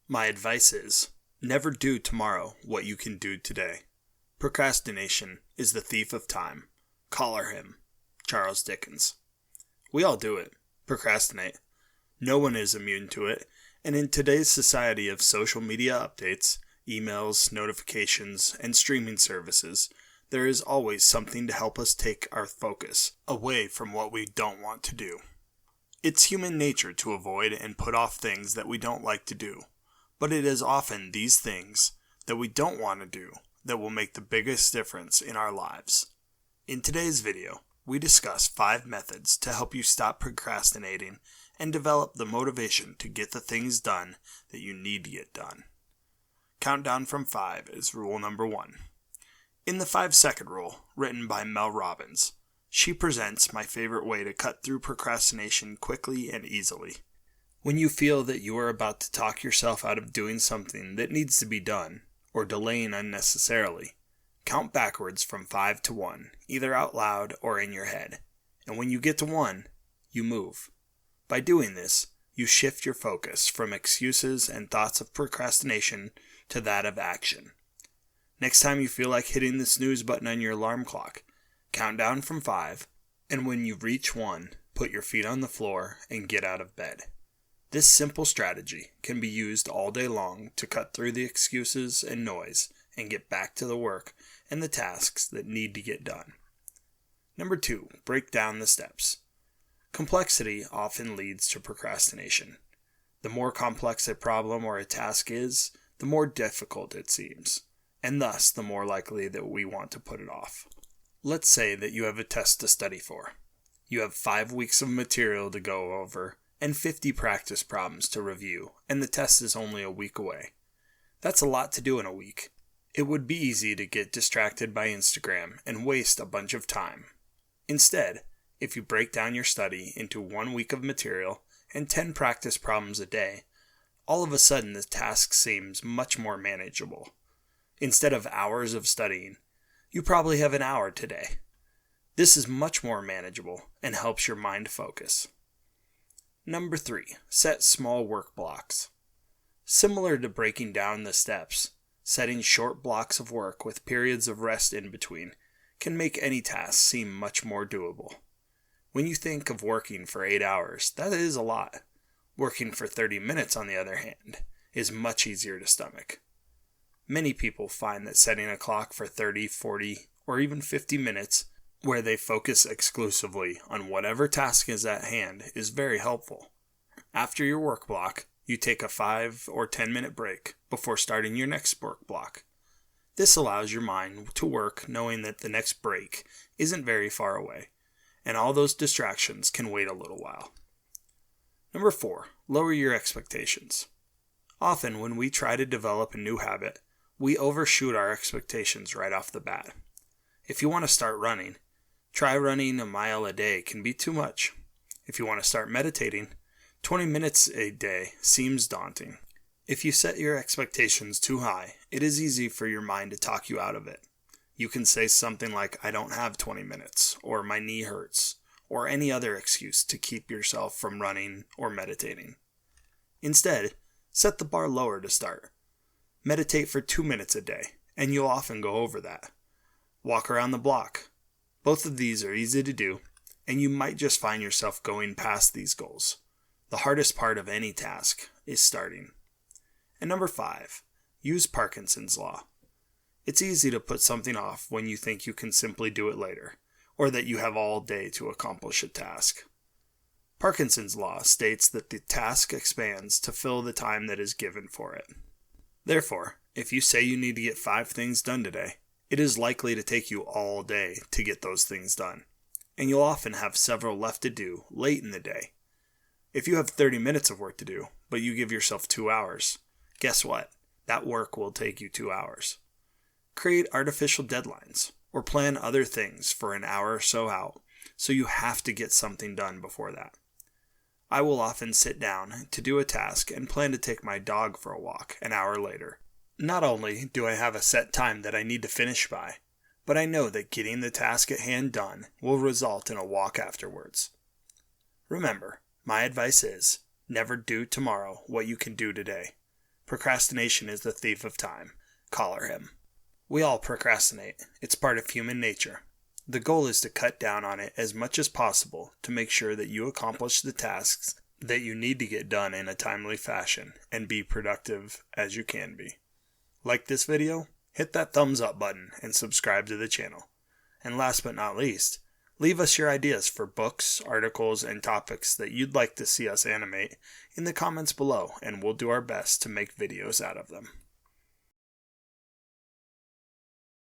My advice is, never do tomorrow what you can do today. Procrastination is the thief of time. Collar him. Charles Dickens. We all do it. Procrastinate. No one is immune to it, and in today's society of social media updates, emails, notifications, and streaming services, there is always something to help us take our focus away from what we don't want to do. It's human nature to avoid and put off things that we don't like to do, but it is often these things that we don't want to do that will make the biggest difference in our lives. In today's video, we discuss 5 methods to help you stop procrastinating and develop the motivation to get the things done that you need to get done. Countdown from 5 is rule number 1. In the 5-second rule, written by Mel Robbins, she presents my favorite way to cut through procrastination quickly and easily. When you feel that you are about to talk yourself out of doing something that needs to be done, or delaying unnecessarily, count backwards from 5 to 1, either out loud or in your head. And when you get to 1, you move. By doing this, you shift your focus from excuses and thoughts of procrastination to that of action. Next time you feel like hitting the snooze button on your alarm clock, count down from 5, and when you reach 1, put your feet on the floor and get out of bed. This simple strategy can be used all day long to cut through the excuses and noise and get back to the work and the tasks that need to get done. Number 2, break down the steps. Complexity often leads to procrastination. The more complex a problem or a task is, the more difficult it seems, and thus the more likely that we want to put it off. Let's say that you have a test to study for. You have 5 weeks of material to go over and 50 practice problems to review, and the test is only a week away. That's a lot to do in a week. It would be easy to get distracted by Instagram and waste a bunch of time. Instead, if you break down your study into 1 week of material and 10 practice problems a day, all of a sudden the task seems much more manageable. Instead of hours of studying, you probably have an hour today. This is much more manageable and helps your mind focus. Number 3, set small work blocks. Similar to breaking down the steps, setting short blocks of work with periods of rest in between can make any task seem much more doable. When you think of working for 8 hours, that is a lot. Working for 30 minutes, on the other hand, is much easier to stomach. Many people find that setting a clock for 30, 40, or even 50 minutes where they focus exclusively on whatever task is at hand is very helpful. After your work block, you take a 5 or 10 minute break before starting your next work block. This allows your mind to work knowing that the next break isn't very far away, and all those distractions can wait a little while. Number 4, lower your expectations. Often when we try to develop a new habit, we overshoot our expectations right off the bat. If you want to start running, try running a mile a day can be too much. If you want to start meditating, 20 minutes a day seems daunting. If you set your expectations too high, it is easy for your mind to talk you out of it. You can say something like, I don't have 20 minutes, or my knee hurts, or any other excuse to keep yourself from running or meditating. Instead, set the bar lower to start. Meditate for 2 minutes a day, and you'll often go over that. Walk around the block. Both of these are easy to do, and you might just find yourself going past these goals. The hardest part of any task is starting. And number 5, use Parkinsons Law. It's easy to put something off when you think you can simply do it later, or that you have all day to accomplish a task. Parkinsons Law states that the task expands to fill the time that is given for it. Therefore, if you say you need to get 5 things done today, it is likely to take you all day to get those things done, and you'll often have several left to do late in the day. If you have 30 minutes of work to do, but you give yourself 2 hours, guess what? That work will take you 2 hours. Create artificial deadlines, or plan other things for an hour or so out, so you have to get something done before that. I will often sit down to do a task and plan to take my dog for a walk an hour later. Not only do I have a set time that I need to finish by, but I know that getting the task at hand done will result in a walk afterwards. Remember, my advice is, never do tomorrow what you can do today. Procrastination is the thief of time. Collar him. We all procrastinate. It's part of human nature. The goal is to cut down on it as much as possible to make sure that you accomplish the tasks that you need to get done in a timely fashion and be productive as you can be. Like this video? Hit that thumbs up button and subscribe to the channel. And last but not least, leave us your ideas for books, articles, and topics that you'd like to see us animate in the comments below, and we'll do our best to make videos out of them.